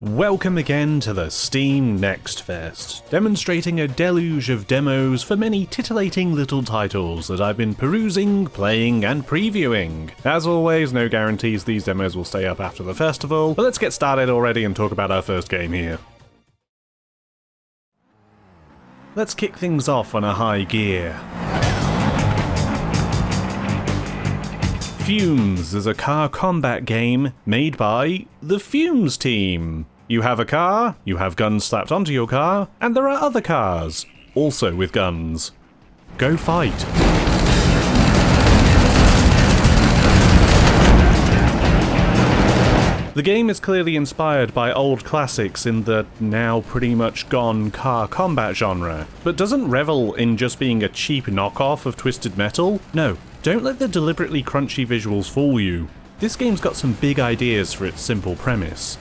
Welcome again to the Steam Next Fest, demonstrating a deluge of demos for many titillating little titles that I've been perusing, playing, and previewing. As always, no guarantees these demos will stay up after the festival, but let's get started already and talk about our first game here. Let's kick things off on a high gear. FUMES is a car combat game made by the FUMES team. You have a car, you have guns slapped onto your car, and there are other cars, also with guns. Go fight. The game is clearly inspired by old classics in the now pretty much gone car combat genre, but doesn't revel in just being a cheap knockoff of Twisted Metal. No. Don't let the deliberately crunchy visuals fool you. This game's got some big ideas for its simple premise.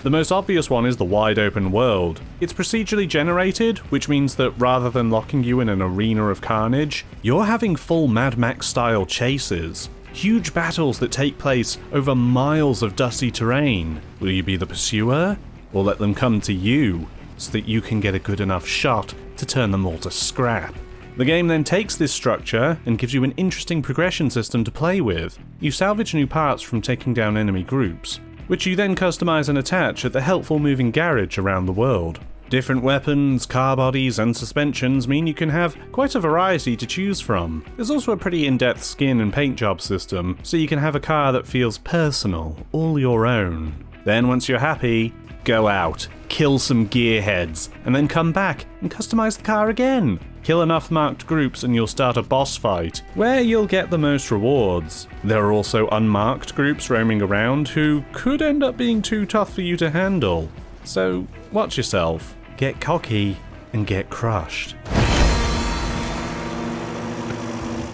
The most obvious one is the wide open world. It's procedurally generated, which means that rather than locking you in an arena of carnage, you're having full Mad Max style chases. Huge battles that take place over miles of dusty terrain. Will you be the pursuer, or let them come to you, so that you can get a good enough shot to turn them all to scrap? The game then takes this structure and gives you an interesting progression system to play with. You salvage new parts from taking down enemy groups, which you then customize and attach at the helpful moving garage around the world. Different weapons, car bodies, and suspensions mean you can have quite a variety to choose from. There's also a pretty in-depth skin and paint job system, so you can have a car that feels personal, all your own. Then once you're happy, go out, kill some gearheads, and then come back and customize the car again. Kill enough marked groups and you'll start a boss fight, where you'll get the most rewards. There are also unmarked groups roaming around who could end up being too tough for you to handle. So watch yourself, get cocky, and get crushed.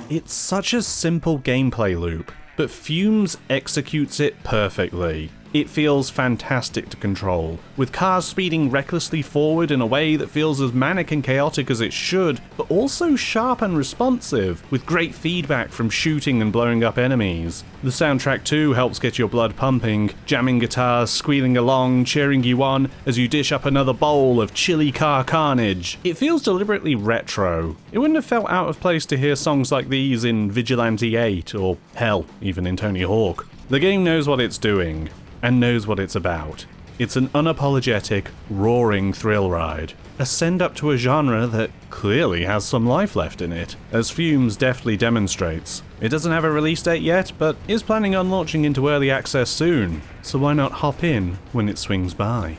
It's such a simple gameplay loop, but FUMES executes it perfectly. It feels fantastic to control, with cars speeding recklessly forward in a way that feels as manic and chaotic as it should, but also sharp and responsive, with great feedback from shooting and blowing up enemies. The soundtrack too helps get your blood pumping, jamming guitars squealing along, cheering you on as you dish up another bowl of chilly car carnage. It feels deliberately retro. It wouldn't have felt out of place to hear songs like these in Vigilante 8, or hell, even in Tony Hawk. The game knows what it's doing, and knows what it's about. It's an unapologetic, roaring thrill ride. A send up to a genre that clearly has some life left in it, as FUMES deftly demonstrates. It doesn't have a release date yet, but is planning on launching into early access soon, so why not hop in when it swings by?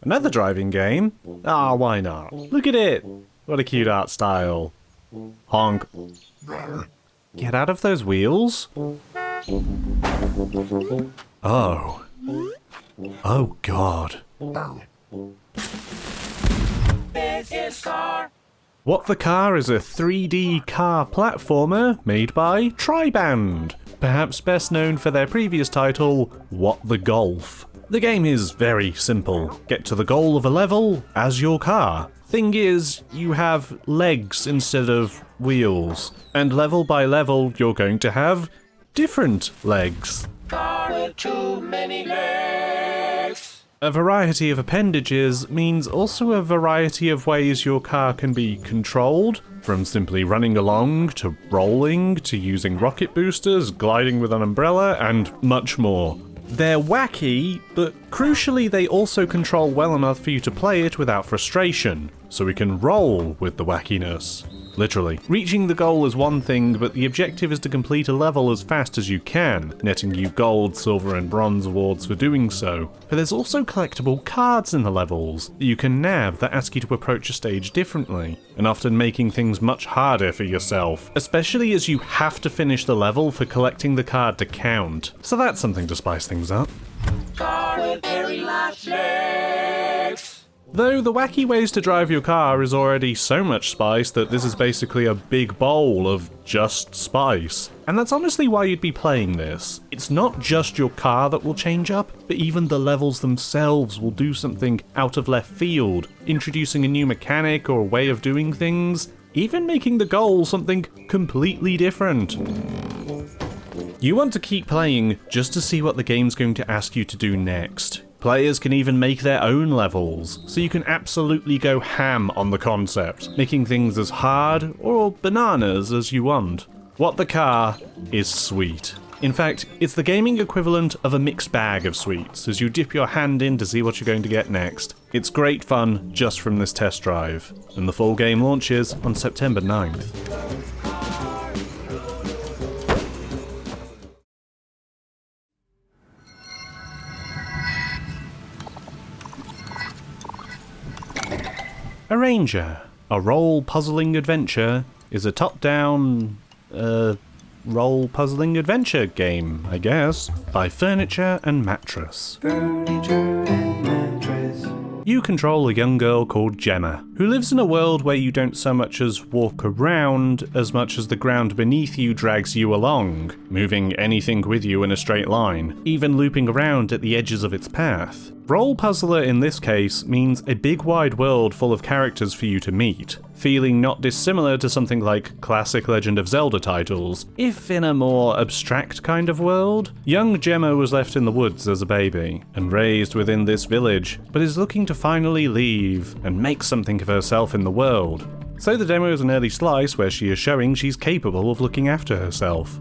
Another driving game? Ah, why not? Look at it! What a cute art style. Honk. Get out of those wheels? Oh. Oh god. What the Car is a 3D car platformer made by Triband, perhaps best known for their previous title, What the Golf. The game is very simple. Get to the goal of a level as your car. Thing is, you have legs instead of wheels, and level by level you're going to have different legs. Car with too many legs. A variety of appendages means also a variety of ways your car can be controlled, from simply running along, to rolling, to using rocket boosters, gliding with an umbrella, and much more. They're wacky, but crucially they also control well enough for you to play it without frustration, so we can roll with the wackiness. Literally. Reaching the goal is one thing, but the objective is to complete a level as fast as you can, netting you gold, silver, and bronze awards for doing so. But there's also collectible cards in the levels that you can nab that ask you to approach a stage differently, and often making things much harder for yourself, especially as you have to finish the level for collecting the card to count. So that's something to spice things up. Car with very large legs. Though the wacky ways to drive your car is already so much spice that this is basically a big bowl of just spice. And that's honestly why you'd be playing this. It's not just your car that will change up, but even the levels themselves will do something out of left field, introducing a new mechanic or way of doing things, even making the goal something completely different. You want to keep playing just to see what the game's going to ask you to do next. Players can even make their own levels, so you can absolutely go ham on the concept, making things as hard or bananas as you want. What the Car is sweet. In fact, it's the gaming equivalent of a mixed bag of sweets as you dip your hand in to see what you're going to get next. It's great fun just from this test drive, and the full game launches on September 9th. Arranger, a role puzzling adventure, is a top-down, role puzzling adventure game, I guess, by Furniture and Mattress. Furniture and Mattress. You control a young girl called Gemma, who lives in a world where you don't so much as walk around as much as the ground beneath you drags you along, moving anything with you in a straight line, even looping around at the edges of its path. Role puzzler in this case means a big wide world full of characters for you to meet, feeling not dissimilar to something like classic Legend of Zelda titles, if in a more abstract kind of world. Young Gemma was left in the woods as a baby, and raised within this village, but is looking to finally leave and make something of herself in the world. So the demo is an early slice where she is showing she's capable of looking after herself.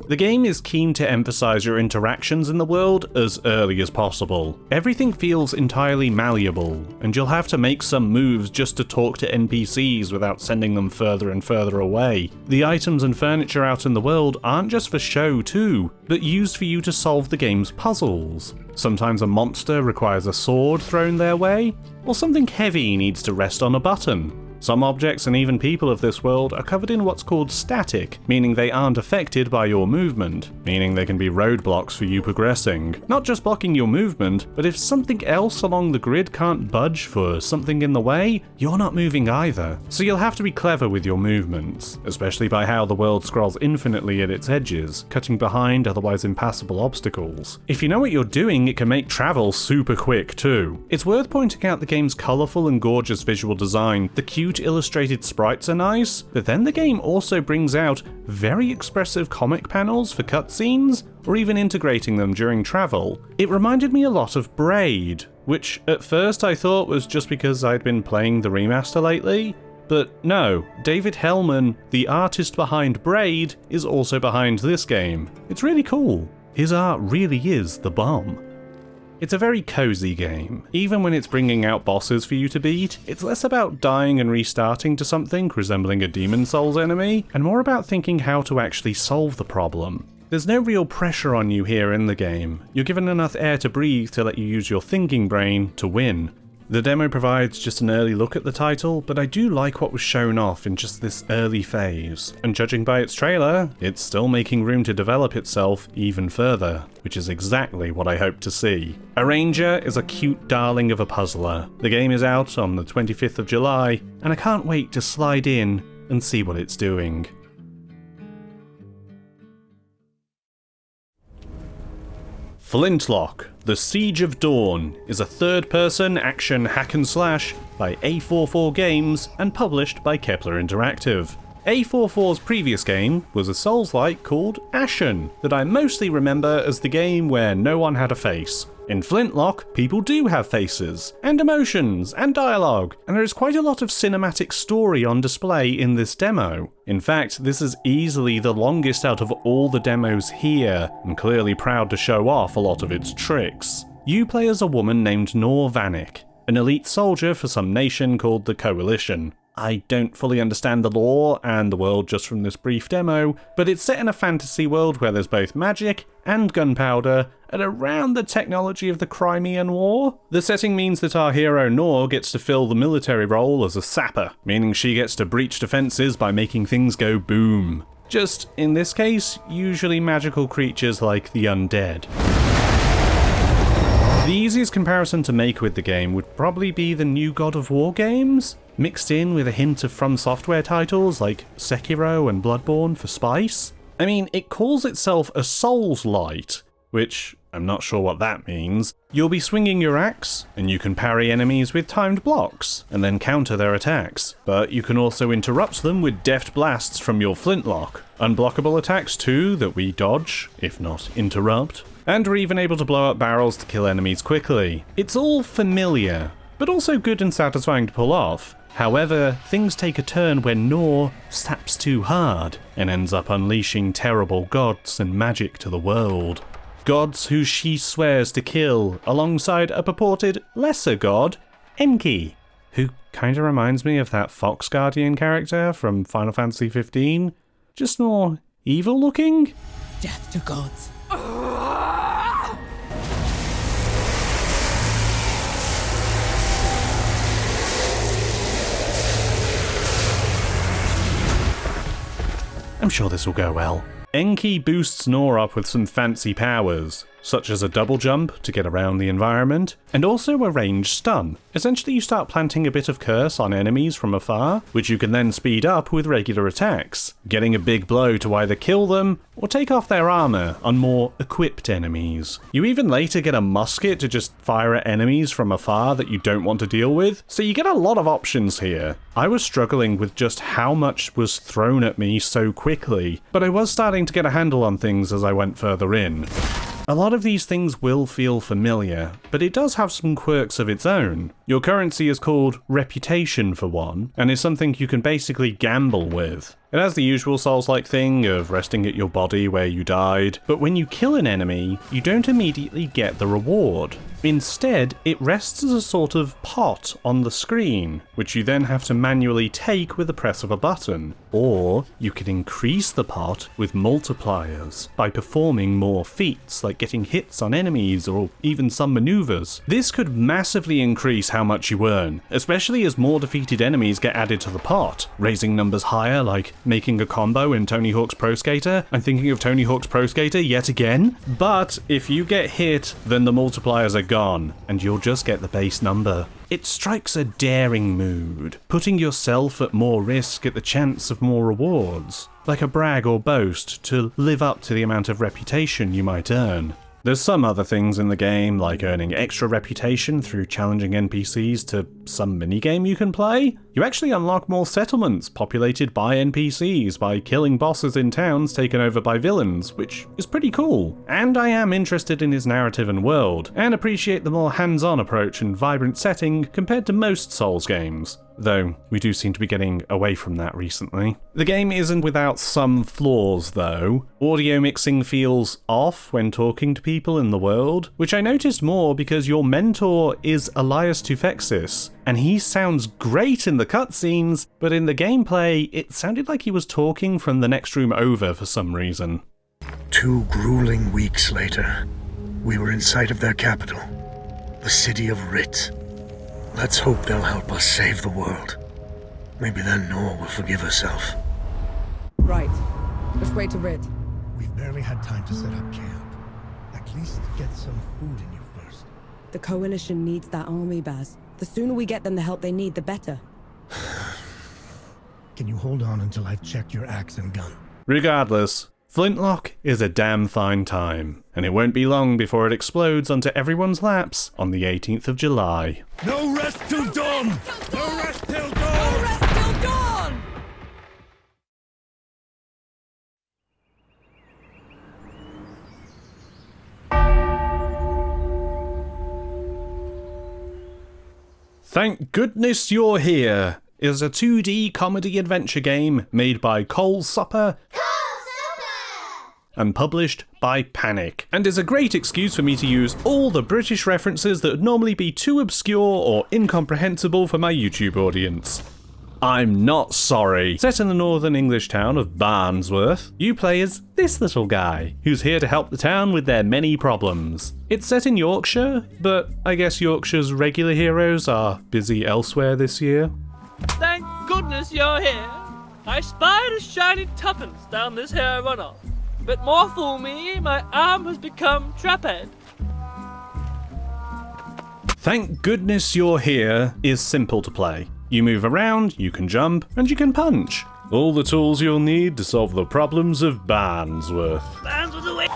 The game is keen to emphasize your interactions in the world as early as possible. Everything feels entirely malleable, and you'll have to make some moves just to talk to NPCs without sending them further and further away. The items and furniture out in the world aren't just for show too, but used for you to solve the game's puzzles. Sometimes a monster requires a sword thrown their way, or something heavy needs to rest on a button. Some objects and even people of this world are covered in what's called static, meaning they aren't affected by your movement, meaning they can be roadblocks for you progressing. Not just blocking your movement, but if something else along the grid can't budge for something in the way, you're not moving either. So you'll have to be clever with your movements, especially by how the world scrolls infinitely at its edges, cutting behind otherwise impassable obstacles. If you know what you're doing, it can make travel super quick too. It's worth pointing out the game's colourful and gorgeous visual design. The cute illustrated sprites are nice, but then the game also brings out very expressive comic panels for cutscenes, or even integrating them during travel. It reminded me a lot of Braid, which at first I thought was just because I'd been playing the remaster lately, but no, David Hellman, the artist behind Braid, is also behind this game. It's really cool. His art really is the bomb. It's a very cozy game. Even when it's bringing out bosses for you to beat, it's less about dying and restarting to something resembling a Demon Souls enemy, and more about thinking how to actually solve the problem. There's no real pressure on you here in the game. You're given enough air to breathe to let you use your thinking brain to win. The demo provides just an early look at the title, but I do like what was shown off in just this early phase. And judging by its trailer, it's still making room to develop itself even further, which is exactly what I hope to see. Arranger is a cute darling of a puzzler. The game is out on the 25th of July, and I can't wait to slide in and see what it's doing. Flintlock, The Siege of Dawn is a third-person action hack-and-slash by A44 Games and published by Kepler Interactive. A44's previous game was a Souls-like called Ashen, that I mostly remember as the game where no one had a face. In Flintlock, people do have faces, and emotions, and dialogue, and there is quite a lot of cinematic story on display in this demo. In fact, this is easily the longest out of all the demos here, and clearly proud to show off a lot of its tricks. You play as a woman named Nor Vanek, an elite soldier for some nation called the Coalition. I don't fully understand the lore and the world just from this brief demo, but it's set in a fantasy world where there's both magic and gunpowder at around the technology of the Crimean War. The setting means that our hero Nor gets to fill the military role as a sapper, meaning she gets to breach defenses by making things go boom. Just, in this case, usually magical creatures like the undead. The easiest comparison to make with the game would probably be the new God of War games. mixed in with a hint of From Software titles like Sekiro and Bloodborne for spice. I mean, it calls itself a Souls-light, which I'm not sure what that means. You'll be swinging your axe, and you can parry enemies with timed blocks, and then counter their attacks. But you can also interrupt them with deft blasts from your Flintlock. Unblockable attacks too, that we dodge, if not interrupt. And we're even able to blow up barrels to kill enemies quickly. It's all familiar, but also good and satisfying to pull off. However, things take a turn when Nor saps too hard, and ends up unleashing terrible gods and magic to the world. Gods who she swears to kill, alongside a purported lesser god, Enki, who kinda reminds me of that Fox Guardian character from Final Fantasy 15, just more evil looking. Death to gods. I'm sure this will go well. Enki boosts Nor up with some fancy powers, such as a double jump to get around the environment, and also a ranged stun. Essentially you start planting a bit of curse on enemies from afar, which you can then speed up with regular attacks, getting a big blow to either kill them or take off their armor on more equipped enemies. You even later get a musket to just fire at enemies from afar that you don't want to deal with, so you get a lot of options here. I was struggling with just how much was thrown at me so quickly, but I was starting to get a handle on things as I went further in. A lot of these things will feel familiar, but it does have some quirks of its own. Your currency is called reputation for one, and is something you can basically gamble with. It has the usual Souls-like thing of resting at your body where you died, but when you kill an enemy, you don't immediately get the reward. Instead, it rests as a sort of pot on the screen, which you then have to manually take with the press of a button. Or you can increase the pot with multipliers by performing more feats, like getting hits on enemies or even some maneuvers. This could massively increase how much you earn, especially as more defeated enemies get added to the pot, raising numbers higher, like making a combo in Tony Hawk's Pro Skater. I'm thinking of Tony Hawk's Pro Skater yet again. But if you get hit, then the multipliers are gone, and you'll just get the base number. It strikes a daring mood, putting yourself at more risk at the chance of more rewards, like a brag or boast to live up to the amount of reputation you might earn. There's some other things in the game, like earning extra reputation through challenging NPCs to some minigame you can play. You actually unlock more settlements populated by NPCs by killing bosses in towns taken over by villains, which is pretty cool. And I am interested in his narrative and world, and appreciate the more hands-on approach and vibrant setting compared to most Souls games. Though, we do seem to be getting away from that recently. The game isn't without some flaws, though. Audio mixing feels off when talking to people in the world, which I noticed more because your mentor is Elias Tufexis, and he sounds great in the cutscenes, but in the gameplay, it sounded like he was talking from the next room over for some reason. 2 grueling weeks later, we were in sight of their capital, the city of Rit. Let's hope they'll help us save the world. Maybe then Nor will forgive herself. Right. Which way to Rid? We've barely had time to set up camp. At least get some food in you first. The Coalition needs that army, Baz. The sooner we get them the help they need, the better. Can you hold on until I've checked your axe and gun? Regardless, Flintlock is a damn fine time, and it won't be long before it explodes onto everyone's laps on the 18th of July. No rest till dawn! No rest till dawn! No rest till dawn! Thank Goodness You're Here is a 2D comedy adventure game made by Cole Supper and published by Panic, and is a great excuse for me to use all the British references that would normally be too obscure or incomprehensible for my YouTube audience. I'm not sorry. Set in the northern English town of BAAARNSWORTH, you play as this little guy, who's here to help the town with their many problems. It's set in Yorkshire, but I guess Yorkshire's regular heroes are busy elsewhere this year. Thank goodness you're here. I spied a shiny tuppence down this here runoff. But more fool me, my arm has become traphead. Thank Goodness You're Here is simple to play. You move around, you can jump, and you can punch. All the tools you'll need to solve the problems of BAAARNSWORTH. Bands with the way.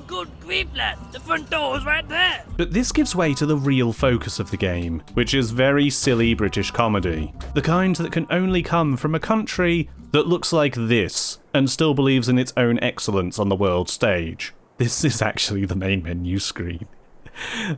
Good grief, lad. The front door's right there. But this gives way to the real focus of the game, which is very silly British comedy. The kind that can only come from a country that looks like this, and still believes in its own excellence on the world stage. This is actually the main menu screen.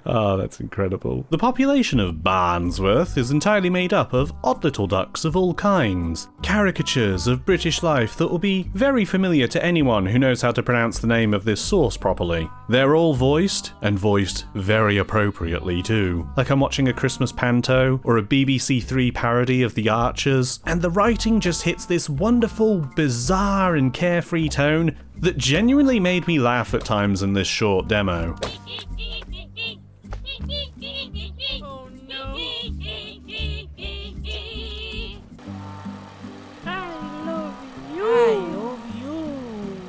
Oh, that's incredible. The population of BAAARNSWORTH is entirely made up of odd little ducks of all kinds. Caricatures of British life that will be very familiar to anyone who knows how to pronounce the name of this source properly. They're all voiced, and voiced very appropriately too. Like I'm watching a Christmas panto, or a BBC Three parody of The Archers, and the writing just hits this wonderful, bizarre and carefree tone that genuinely made me laugh at times in this short demo. Oh no. I love you.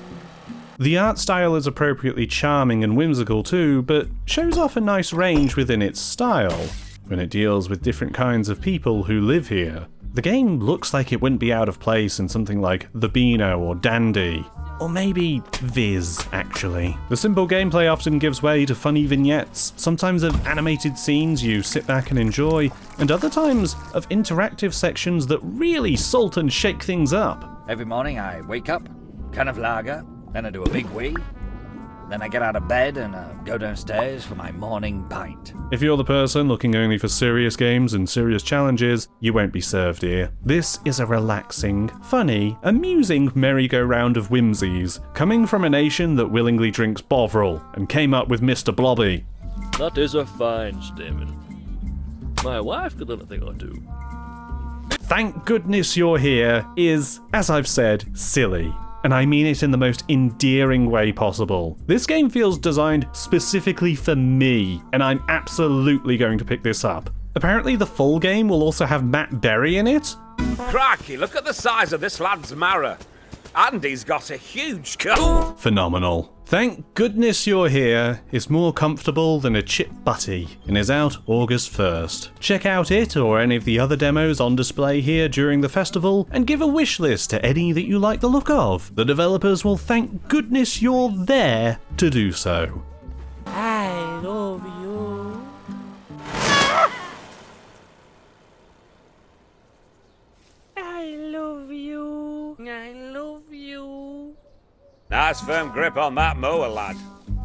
The art style is appropriately charming and whimsical too, but shows off a nice range within its style when it deals with different kinds of people who live here. The game looks like it wouldn't be out of place in something like The Beano or Dandy. Or maybe Viz, actually. The simple gameplay often gives way to funny vignettes, sometimes of animated scenes you sit back and enjoy, and other times of interactive sections that really salt and shake things up. Every morning I wake up, can of lager, then I do a big wee, then I get out of bed and go downstairs for my morning pint. If you're the person looking only for serious games and serious challenges, you won't be served here. This is a relaxing, funny, amusing merry-go-round of whimsies, coming from a nation that willingly drinks Bovril and came up with Mr. Blobby. That is a fine statement. My wife could learn a thing or two. Thank goodness you're here is, as I've said, silly. And I mean it in the most endearing way possible. This game feels designed specifically for me, and I'm absolutely going to pick this up. Apparently the full game will also have Matt Berry in it. Crikey, look at the size of this lad's marrow. And he's got a huge coat. Phenomenal. Thank goodness you're here is more comfortable than a chip butty and is out August 1st. Check out it or any of the other demos on display here during the festival and give a wish list to any that you like the look of. The developers will thank goodness you're there to do so. I love you. I love you. I love you. Nice firm grip on that mower, lad.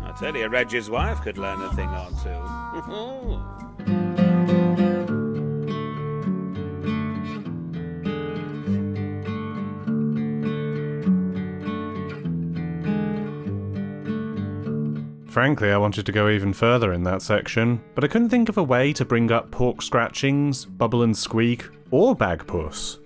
I tell you, Reggie's wife could learn a thing or two. Frankly, I wanted to go even further in that section, but I couldn't think of a way to bring up pork scratchings, bubble and squeak, or bagpuss.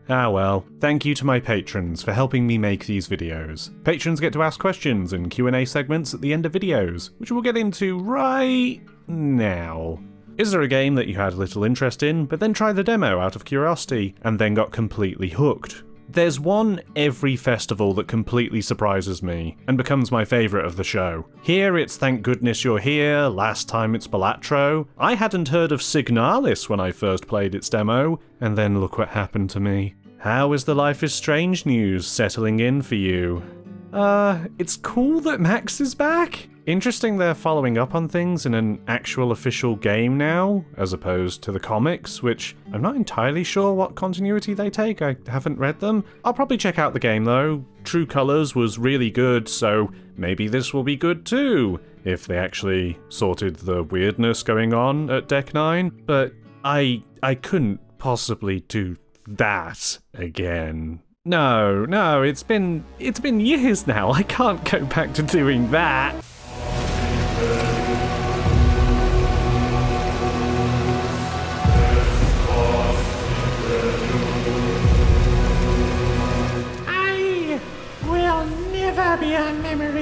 Ah well, thank you to my patrons for helping me make these videos. Patrons get to ask questions and Q&A segments at the end of videos, which we'll get into right now. Is there a game that you had little interest in, but then tried the demo out of curiosity, and then got completely hooked? There's one every festival that completely surprises me, and becomes my favourite of the show. Here it's Thank Goodness You're Here, last time it's Balatro. I hadn't heard of Signalis when I first played its demo, and then look what happened to me. How is the Life is Strange news settling in for you? It's cool that Max is back. Interesting they're following up on things in an actual official game now, as opposed to the comics, which I'm not entirely sure what continuity they take, I haven't read them. I'll probably check out the game though. True Colors was really good, so maybe this will be good too, if they actually sorted the weirdness going on at Deck 9, but I couldn't possibly do that again. No, it's been years now, I can't go back to doing that. I will never be a memory.